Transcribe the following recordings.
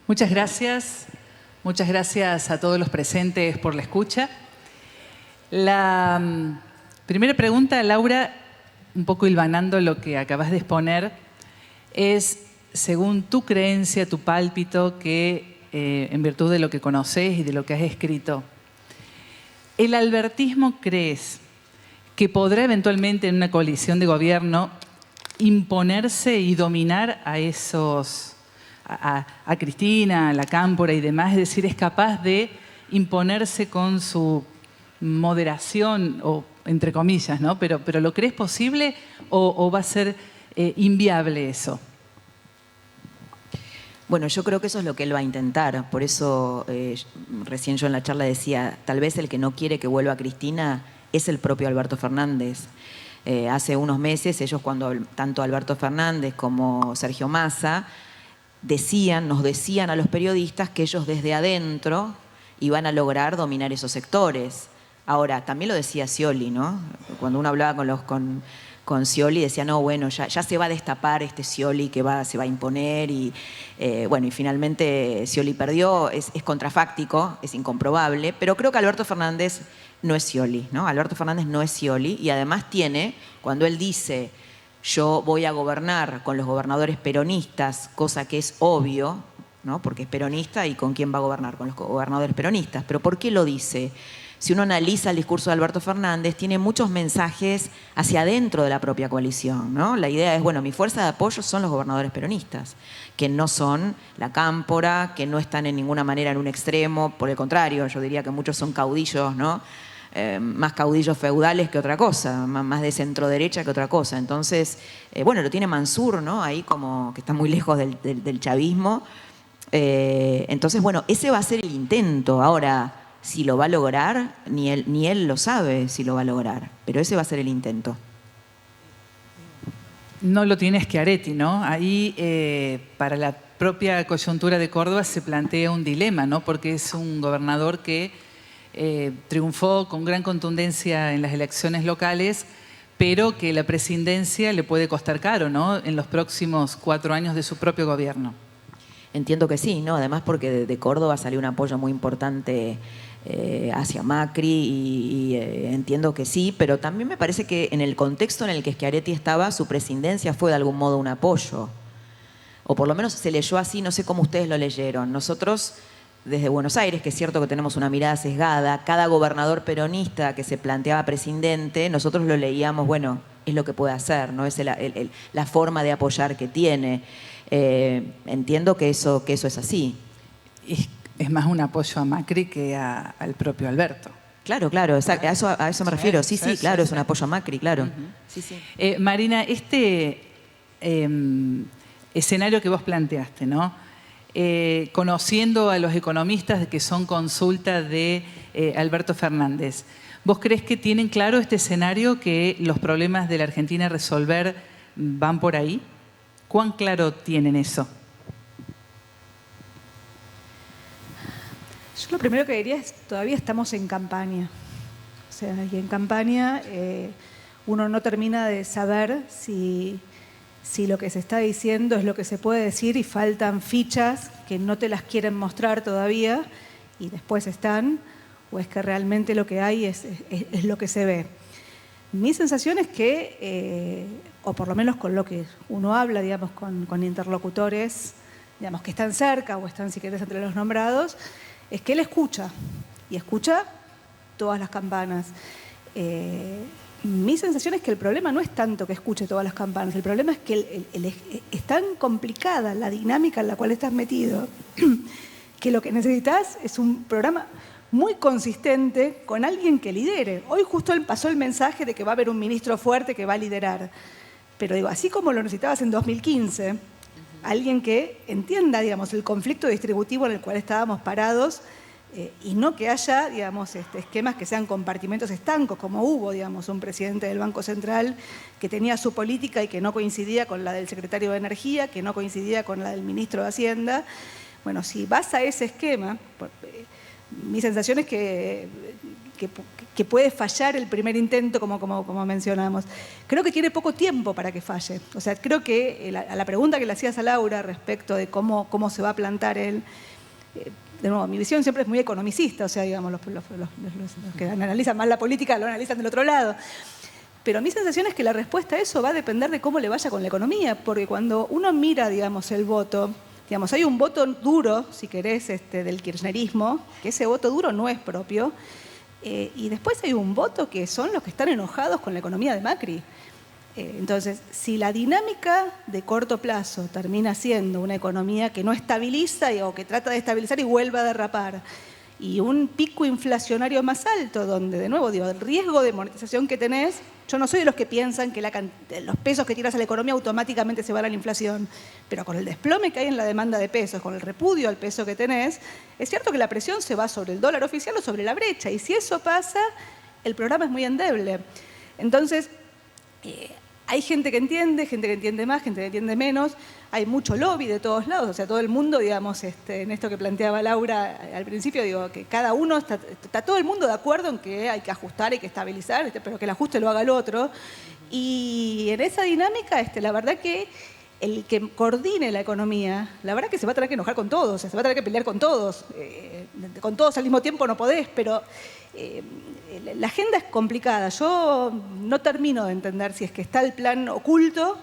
Muchas gracias. Muchas gracias a todos los presentes por la escucha. La primera pregunta, Laura, un poco hilvanando lo que acabas de exponer, es, según tu creencia, tu pálpito, que en virtud de lo que conoces y de lo que has escrito, ¿el albertismo crees que podrá eventualmente en una coalición de gobierno imponerse y dominar a esos, a Cristina, a la Cámpora y demás? Es decir, ¿es capaz de imponerse con su moderación, o entre comillas, ¿no? Pero ¿lo crees posible o va a ser inviable eso? Bueno, yo creo que eso es lo que él va a intentar. Por eso recién yo en la charla decía, tal vez el que no quiere que vuelva Cristina es el propio Alberto Fernández. Hace unos meses ellos, cuando tanto Alberto Fernández como Sergio Massa nos decían a los periodistas que ellos desde adentro iban a lograr dominar esos sectores. Ahora, también lo decía Scioli, ¿no? Cuando uno hablaba con Scioli decía, no, bueno, ya se va a destapar este Scioli que se va a imponer y bueno, y finalmente Scioli perdió, es contrafáctico, es incomprobable, pero creo que Alberto Fernández no es Scioli, ¿no? Alberto Fernández no es Scioli y además tiene, cuando él dice yo voy a gobernar con los gobernadores peronistas, cosa que es obvio, ¿no? Porque es peronista y ¿con quién va a gobernar? Con los gobernadores peronistas. ¿Pero por qué lo dice? Si uno analiza el discurso de Alberto Fernández, tiene muchos mensajes hacia adentro de la propia coalición, ¿no? La idea es, bueno, mi fuerza de apoyo son los gobernadores peronistas, que no son la Cámpora, que no están en ninguna manera en un extremo, por el contrario, yo diría que muchos son caudillos, ¿no? Más caudillos feudales que otra cosa, más de centro derecha que otra cosa. Entonces, bueno, lo tiene Mansur, ¿no? Ahí como que está muy lejos del chavismo. Entonces, bueno, ese va a ser el intento. Ahora, si lo va a lograr, ni él lo sabe si lo va a lograr, pero ese va a ser el intento. No lo tiene Schiaretti, ¿no? Ahí, para la propia coyuntura de Córdoba se plantea un dilema, ¿no? Porque es un gobernador que triunfó con gran contundencia en las elecciones locales, pero que la presidencia le puede costar caro, ¿no? En los próximos 4 años de su propio gobierno. Entiendo que sí, ¿no? Además porque de Córdoba salió un apoyo muy importante hacia Macri y entiendo que sí, pero también me parece que en el contexto en el que Schiaretti estaba, su presidencia fue de algún modo un apoyo. O por lo menos se leyó así, no sé cómo ustedes lo leyeron. Nosotros, desde Buenos Aires, que es cierto que tenemos una mirada sesgada, cada gobernador peronista que se planteaba presidente, nosotros lo leíamos, bueno, es lo que puede hacer, ¿no? Es la forma de apoyar que tiene. Entiendo que eso es así. Es más un apoyo a Macri que al propio Alberto. Claro, a eso me refiero. Sí, claro, es un apoyo a Macri, claro. Sí. Marina, este escenario que vos planteaste, ¿no? Conociendo a los economistas que son consulta de Alberto Fernández, ¿vos crees que tienen claro este escenario, que los problemas de la Argentina a resolver van por ahí? ¿Cuán claro tienen eso? Yo lo primero que diría es, todavía estamos en campaña. O sea, y en campaña uno no termina de saber si lo que se está diciendo es lo que se puede decir y faltan fichas que no te las quieren mostrar todavía y después están, o es que realmente lo que hay es lo que se ve. Mi sensación es que, o por lo menos con lo que uno habla, digamos, con interlocutores, digamos, que están cerca o están, si querés, entre los nombrados, es que él escucha, y escucha todas las campanas. Mi sensación es que el problema no es tanto que escuche todas las campanas, el problema es que es tan complicada la dinámica en la cual estás metido que lo que necesitas es un programa muy consistente con alguien que lidere. Hoy justo pasó el mensaje de que va a haber un ministro fuerte que va a liderar, pero digo, así como lo necesitabas en 2015, alguien que entienda, digamos, el conflicto distributivo en el cual estábamos parados, y no que haya, digamos, esquemas que sean compartimentos estancos, como hubo, digamos, un presidente del Banco Central que tenía su política y que no coincidía con la del secretario de Energía, que no coincidía con la del ministro de Hacienda. Bueno, si vas a ese esquema, mi sensación es que puede fallar el primer intento, como mencionamos. Creo que tiene poco tiempo para que falle. O sea, creo que a la pregunta que le hacías a Laura respecto de cómo se va a plantar él, de nuevo, mi visión siempre es muy economicista, o sea, digamos, los que analizan más la política lo analizan del otro lado. Pero mi sensación es que la respuesta a eso va a depender de cómo le vaya con la economía, porque cuando uno mira, digamos, el voto, digamos, hay un voto duro, si querés, del kirchnerismo, que ese voto duro no es propio, y después hay un voto que son los que están enojados con la economía de Macri. Entonces, si la dinámica de corto plazo termina siendo una economía que no estabiliza o que trata de estabilizar y vuelve a derrapar, y un pico inflacionario más alto, donde, de nuevo, digo, el riesgo de monetización que tenés, yo no soy de los que piensan que los pesos que tiras a la economía automáticamente se van a la inflación, pero con el desplome que hay en la demanda de pesos, con el repudio al peso que tenés, es cierto que la presión se va sobre el dólar oficial o sobre la brecha, y si eso pasa, el programa es muy endeble. Entonces, hay gente que entiende más, gente que entiende menos, hay mucho lobby de todos lados, o sea, todo el mundo, digamos, en esto que planteaba Laura al principio, digo, que cada uno, está todo el mundo de acuerdo en que hay que ajustar, hay que estabilizar, pero que el ajuste lo haga el otro. Y en esa dinámica, la verdad que el que coordine la economía, la verdad que se va a tener que enojar con todos, o sea, se va a tener que pelear con todos al mismo tiempo no podés, pero la agenda es complicada. Yo no termino de entender si es que está el plan oculto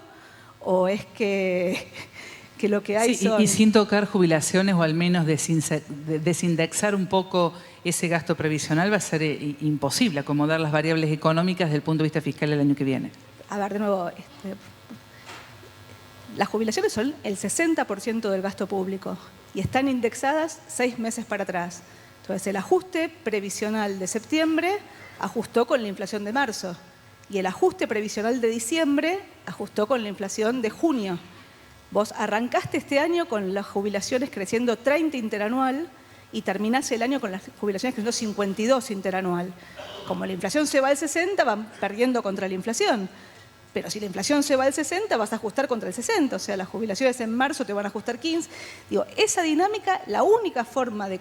o es que lo que hay sí, son... y sin tocar jubilaciones o al menos desindexar un poco ese gasto previsional va a ser imposible acomodar las variables económicas desde el punto de vista fiscal el año que viene. A ver, de nuevo, las jubilaciones son el 60% del gasto público y están indexadas 6 meses para atrás. Entonces, el ajuste previsional de septiembre ajustó con la inflación de marzo y el ajuste previsional de diciembre ajustó con la inflación de junio. Vos arrancaste este año con las jubilaciones creciendo 30 interanual y terminás el año con las jubilaciones creciendo 52 interanual. Como la inflación se va al 60, van perdiendo contra la inflación. Pero si la inflación se va al 60, vas a ajustar contra el 60. O sea, las jubilaciones en marzo te van a ajustar 15. Digo, esa dinámica, la única forma de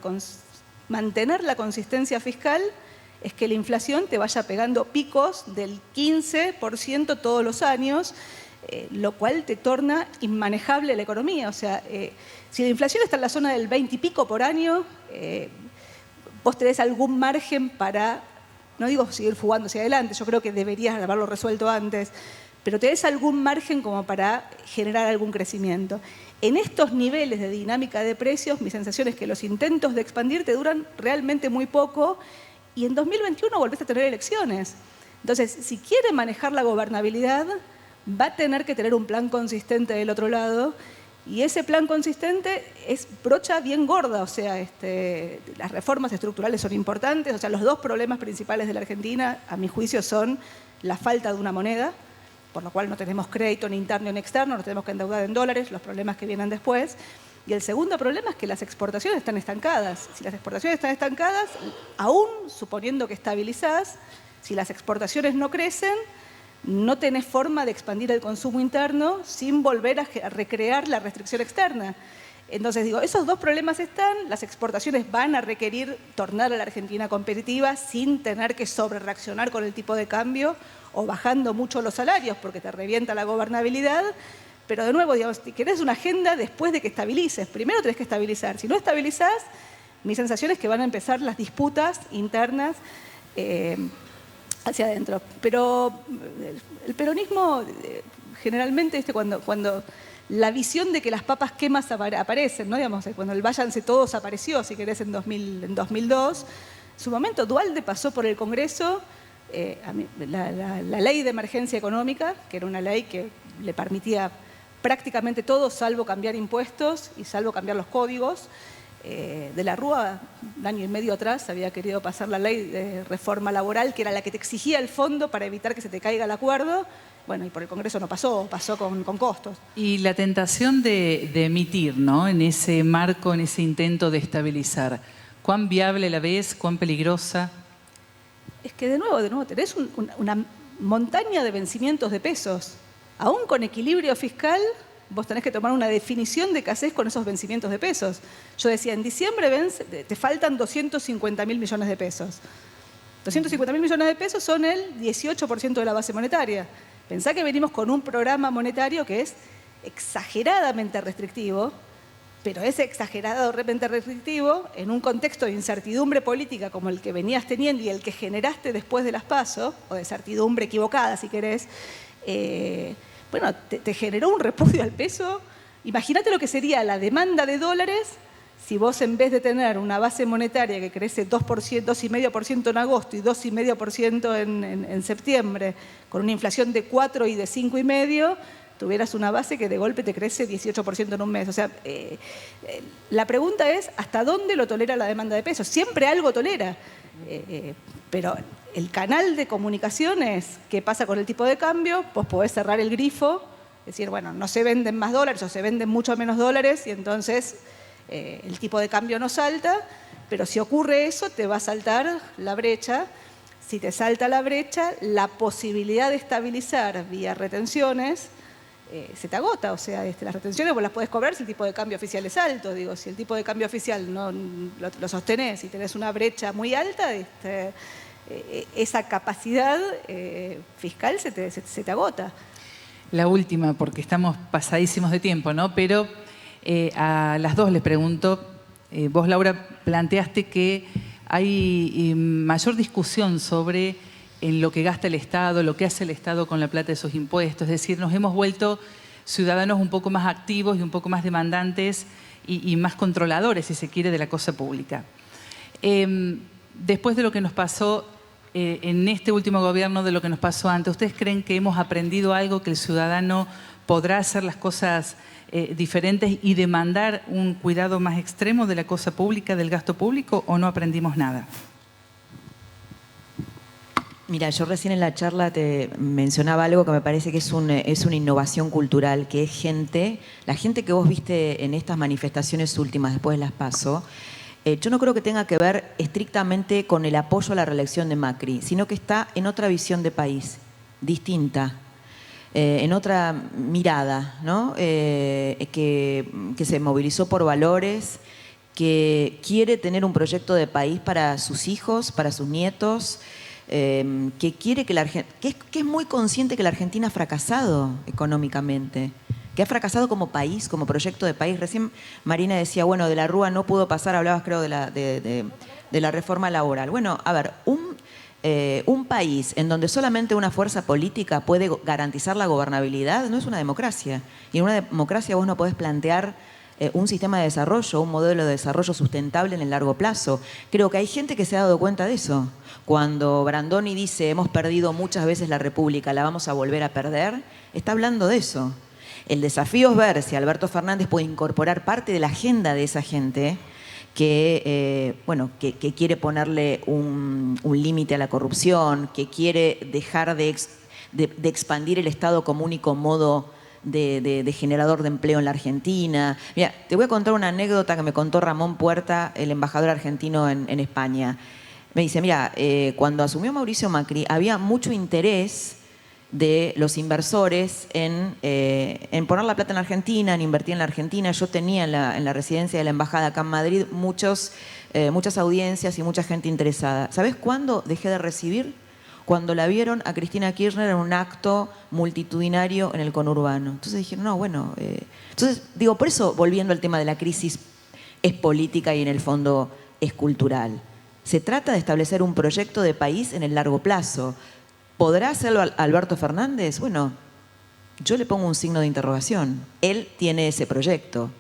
mantener la consistencia fiscal es que la inflación te vaya pegando picos del 15% todos los años, lo cual te torna inmanejable la economía. O sea, si la inflación está en la zona del 20 y pico por año, vos tenés algún margen para, no digo seguir fugando hacia adelante, yo creo que deberías haberlo resuelto antes, pero tenés algún margen como para generar algún crecimiento. En estos niveles de dinámica de precios, mi sensación es que los intentos de expandir te duran realmente muy poco y en 2021 volvés a tener elecciones. Entonces, si quiere manejar la gobernabilidad, va a tener que tener un plan consistente del otro lado y ese plan consistente es brocha bien gorda, o sea, las reformas estructurales son importantes, o sea, los dos problemas principales de la Argentina, a mi juicio, son la falta de una moneda, por lo cual no tenemos crédito ni interno ni externo, nos tenemos que endeudar en dólares, los problemas que vienen después. Y el segundo problema es que las exportaciones están estancadas. Si las exportaciones están estancadas, aún suponiendo que estabilizás, si las exportaciones no crecen, no tenés forma de expandir el consumo interno sin volver a recrear la restricción externa. Entonces, digo, esos dos problemas están, las exportaciones van a requerir tornar a la Argentina competitiva sin tener que sobrereaccionar con el tipo de cambio o bajando mucho los salarios porque te revienta la gobernabilidad, pero de nuevo, digamos, si querés una agenda después de que estabilices, primero tenés que estabilizar. Si no estabilizás, mi sensación es que van a empezar las disputas internas hacia adentro. Pero el peronismo, generalmente, cuando la visión de que las papas quemas aparecen, ¿no? Digamos, cuando el váyanse todos apareció, si querés, en 2002, su momento Duhalde pasó por el Congreso la ley de emergencia económica, que era una ley que le permitía prácticamente todo, salvo cambiar impuestos y salvo cambiar los códigos. De la Rúa, un año y medio atrás, había querido pasar la ley de reforma laboral, que era la que te exigía el fondo para evitar que se te caiga el acuerdo. Bueno, y por el Congreso no pasó, pasó con costos. Y la tentación de emitir, ¿no? En ese marco, en ese intento de estabilizar, ¿cuán viable la ves? ¿Cuán peligrosa? Es que de nuevo tenés una montaña de vencimientos de pesos. Aún con equilibrio fiscal, vos tenés que tomar una definición de qué haces con esos vencimientos de pesos. Yo decía, en diciembre te faltan 250.000 millones de pesos. 250.000 millones de pesos son el 18% de la base monetaria. Pensá que venimos con un programa monetario que es exageradamente restrictivo, pero es exageradamente restrictivo en un contexto de incertidumbre política como el que venías teniendo y el que generaste después de las PASO, o de certidumbre equivocada, si querés. Bueno, te generó un repudio al peso. Imagínate lo que sería la demanda de dólares si vos, en vez de tener una base monetaria que crece 2,5% en agosto y 2,5% en septiembre, con una inflación de 4 y de 5,5%, tuvieras una base que de golpe te crece 18% en un mes. O sea, la pregunta es, ¿hasta dónde lo tolera la demanda de pesos? Siempre algo tolera, pero el canal de comunicación es qué pasa con el tipo de cambio. Vos podés cerrar el grifo, decir, bueno, no se venden más dólares o se venden mucho menos dólares y entonces el tipo de cambio no salta, pero si ocurre eso, te va a saltar la brecha. Si te salta la brecha, la posibilidad de estabilizar vía retenciones se te agota. O sea, las retenciones vos las podés cobrar si el tipo de cambio oficial es alto. Digo, si el tipo de cambio oficial no lo sostenés y tenés una brecha muy alta, esa capacidad fiscal se te agota. La última, porque estamos pasadísimos de tiempo, ¿no? Pero a las dos les pregunto, vos, Laura, planteaste que hay mayor discusión sobre en lo que gasta el Estado, lo que hace el Estado con la plata de sus impuestos. Es decir, nos hemos vuelto ciudadanos un poco más activos y un poco más demandantes y más controladores, si se quiere, de la cosa pública. Después de lo que nos pasó en este último gobierno, de lo que nos pasó antes, ¿ustedes creen que hemos aprendido algo, que el ciudadano podrá hacer las cosas diferentes y demandar un cuidado más extremo de la cosa pública, del gasto público, o no aprendimos nada? Mira, yo recién en la charla te mencionaba algo que me parece que es una innovación cultural, que es la gente que vos viste en estas manifestaciones últimas después de las PASO. Yo no creo que tenga que ver estrictamente con el apoyo a la reelección de Macri, sino que está en otra visión de país, distinta, en otra mirada, ¿no? Que se movilizó por valores, que quiere tener un proyecto de país para sus hijos, para sus nietos, que quiere que es muy consciente que la Argentina ha fracasado económicamente, que ha fracasado como país, como proyecto de país. Recién Marina decía, bueno, de la Rúa no pudo pasar, hablabas creo de la reforma laboral. Bueno, a ver, un país en donde solamente una fuerza política puede garantizar la gobernabilidad no es una democracia. Y en una democracia vos no podés plantear un sistema de desarrollo, un modelo de desarrollo sustentable en el largo plazo. Creo que hay gente que se ha dado cuenta de eso. Cuando Brandoni dice, hemos perdido muchas veces la República, la vamos a volver a perder, está hablando de eso. El desafío es ver si Alberto Fernández puede incorporar parte de la agenda de esa gente que quiere ponerle un límite a la corrupción, que quiere dejar de expandir el Estado como único modo de generador de empleo en la Argentina. Mira, te voy a contar una anécdota que me contó Ramón Puerta, el embajador argentino en España. Me dice, mira, cuando asumió Mauricio Macri había mucho interés de los inversores en poner la plata en la Argentina, en invertir en la Argentina. Yo tenía en la residencia de la embajada acá en Madrid muchas audiencias y mucha gente interesada. ¿Sabés cuándo dejé de recibir? Cuando la vieron a Cristina Kirchner en un acto multitudinario en el conurbano. Entonces dijeron, no, bueno... Entonces, digo, por eso, volviendo al tema de la crisis, es política y en el fondo es cultural. Se trata de establecer un proyecto de país en el largo plazo. ¿Podrá hacerlo Alberto Fernández? Bueno, yo le pongo un signo de interrogación. Él tiene ese proyecto.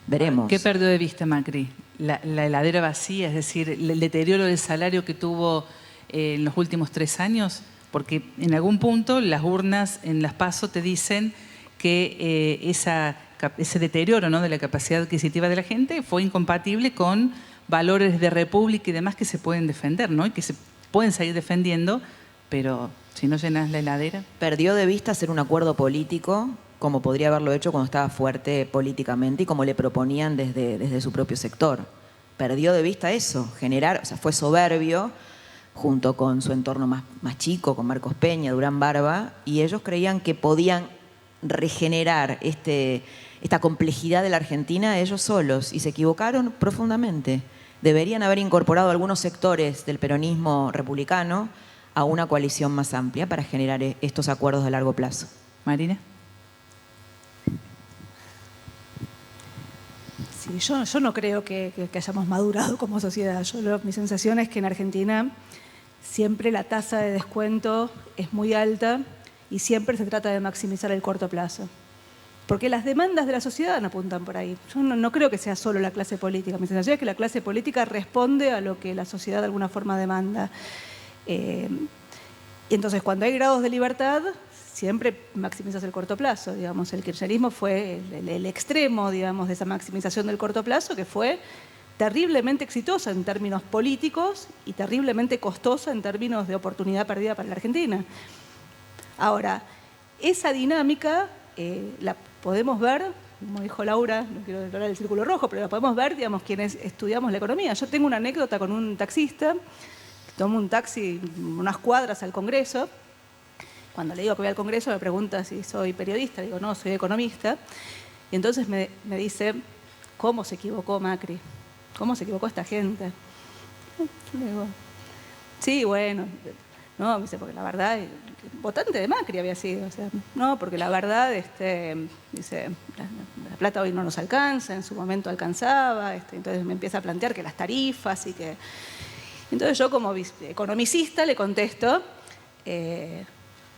Veremos. ¿Qué perdió de vista Macri? La heladera vacía, es decir, el deterioro del salario que tuvo en los últimos 3 años, porque en algún punto las urnas en las PASO te dicen que ese deterioro, ¿no?, de la capacidad adquisitiva de la gente fue incompatible con valores de república y demás que se pueden defender, ¿no?, y que se pueden seguir defendiendo, pero si no llenas la heladera. Perdió de vista hacer un acuerdo político, como podría haberlo hecho cuando estaba fuerte políticamente y como le proponían desde su propio sector. Perdió de vista eso, fue soberbio, junto con su entorno más chico, con Marcos Peña, Durán Barba, y ellos creían que podían regenerar esta complejidad de la Argentina ellos solos, y se equivocaron profundamente. Deberían haber incorporado algunos sectores del peronismo republicano a una coalición más amplia para generar estos acuerdos de largo plazo. Marina. Sí, yo no creo que hayamos madurado como sociedad. Mi sensación es que en Argentina siempre la tasa de descuento es muy alta y siempre se trata de maximizar el corto plazo. Porque las demandas de la sociedad no apuntan por ahí. Yo no creo que sea solo la clase política. Mi sensación es que la clase política responde a lo que la sociedad de alguna forma demanda. Y entonces, cuando hay grados de libertad, siempre maximizas el corto plazo. Digamos, el kirchnerismo fue el extremo, digamos, de esa maximización del corto plazo, que fue terriblemente exitosa en términos políticos y terriblemente costosa en términos de oportunidad perdida para la Argentina. Ahora, esa dinámica la podemos ver, como dijo Laura, no quiero hablar del círculo rojo, pero la podemos ver, digamos, quienes estudiamos la economía. Yo tengo una anécdota con un taxista, tomo un taxi unas cuadras al Congreso. Cuando le digo que voy al Congreso me pregunta si soy periodista, digo no, soy economista. Y entonces me dice, ¿cómo se equivocó Macri? ¿Cómo se equivocó esta gente? Le digo, sí, bueno, no, me dice, porque la verdad, votante de Macri había sido, o sea, no, porque la verdad, dice, la plata hoy no nos alcanza, en su momento alcanzaba, entonces me empieza a plantear que las tarifas y que... Entonces yo como economicista le contesto,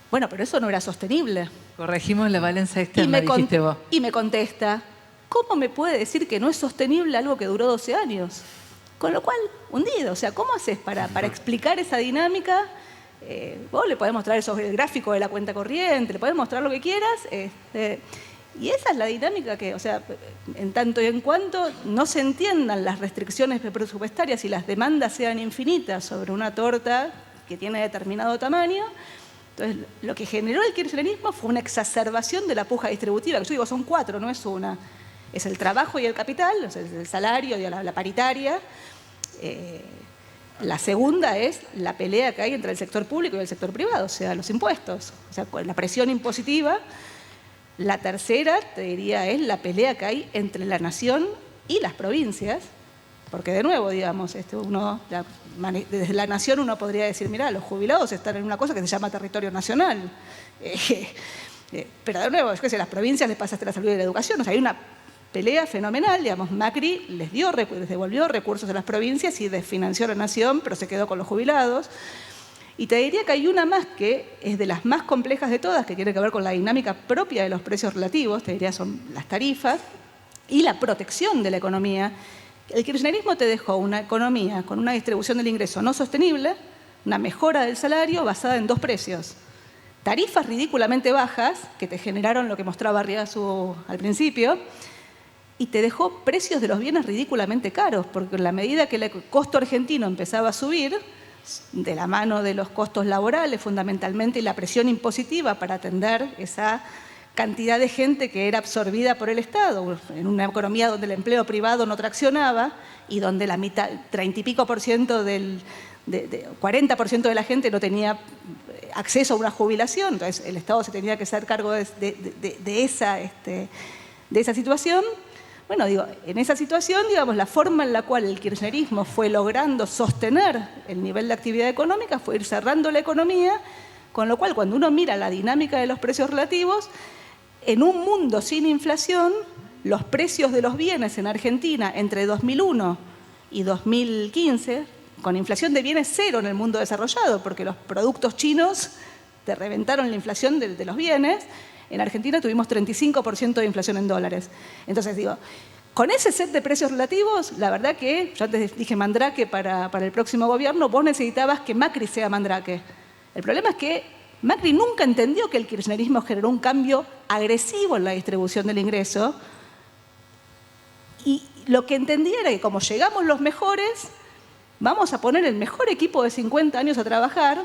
bueno, pero eso no era sostenible. Corregimos la balanza externa, dijiste vos. Y me contesta, ¿cómo me puede decir que no es sostenible algo que duró 12 años? Con lo cual, hundido. O sea, ¿cómo haces para explicar esa dinámica? Vos le podés mostrar el gráfico de la cuenta corriente, le podés mostrar lo que quieras. Y esa es la dinámica que, o sea, en tanto y en cuanto no se entiendan las restricciones presupuestarias y las demandas sean infinitas sobre una torta que tiene determinado tamaño. Entonces, lo que generó el kirchnerismo fue una exacerbación de la puja distributiva, que yo digo son 4, no es una. Es el trabajo y el capital, o sea, el salario y la paritaria. La segunda es la pelea que hay entre el sector público y el sector privado, o sea, los impuestos, o sea, la presión impositiva. La tercera, te diría, es la pelea que hay entre la nación y las provincias, porque de nuevo, digamos, desde la nación uno podría decir, mirá, los jubilados están en una cosa que se llama territorio nacional. Pero de nuevo, es que a las provincias les pasaste la salud y la educación, o sea, hay una pelea fenomenal, digamos, Macri les devolvió recursos a las provincias y desfinanció a la nación, pero se quedó con los jubilados. Y te diría que hay una más que es de las más complejas de todas, que tiene que ver con la dinámica propia de los precios relativos, te diría son las tarifas y la protección de la economía. El kirchnerismo te dejó una economía con una distribución del ingreso no sostenible, una mejora del salario basada en 2 precios. Tarifas ridículamente bajas, que te generaron lo que mostraba Arriazu al principio, y te dejó precios de los bienes ridículamente caros, porque en la medida que el costo argentino empezaba a subir, de la mano de los costos laborales fundamentalmente y la presión impositiva para atender esa cantidad de gente que era absorbida por el Estado, en una economía donde el empleo privado no traccionaba y donde la mitad, 30 y pico %, 40% de la gente no tenía acceso a una jubilación, entonces el Estado se tenía que hacer cargo de esa situación. Bueno, digo, en esa situación, digamos, la forma en la cual el kirchnerismo fue logrando sostener el nivel de actividad económica fue ir cerrando la economía, con lo cual cuando uno mira la dinámica de los precios relativos, en un mundo sin inflación, los precios de los bienes en Argentina entre 2001 y 2015, con inflación de bienes cero en el mundo desarrollado, porque los productos chinos te reventaron la inflación de los bienes. En Argentina tuvimos 35% de inflación en dólares. Entonces, digo, con ese set de precios relativos, la verdad que, yo antes dije Mandrake para el próximo gobierno, vos necesitabas que Macri sea Mandrake. El problema es que Macri nunca entendió que el kirchnerismo generó un cambio agresivo en la distribución del ingreso. Y lo que entendía era que como llegamos los mejores, vamos a poner el mejor equipo de 50 años a trabajar.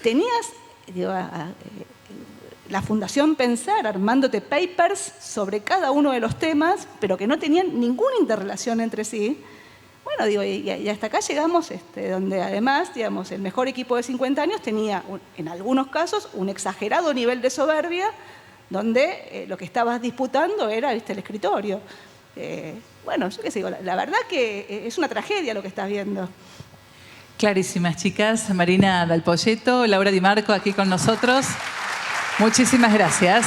Tenías... digo, la Fundación Pensar, armándote papers sobre cada uno de los temas, pero que no tenían ninguna interrelación entre sí. Bueno, digo, y hasta acá llegamos, donde además, digamos, el mejor equipo de 50 años tenía, en algunos casos, un exagerado nivel de soberbia, donde lo que estabas disputando era, ¿viste?, el escritorio. Bueno, yo qué sé, la verdad que es una tragedia lo que estás viendo. Clarísimas, chicas. Marina Dal Poyetto, Laura Di Marco aquí con nosotros. Muchísimas gracias.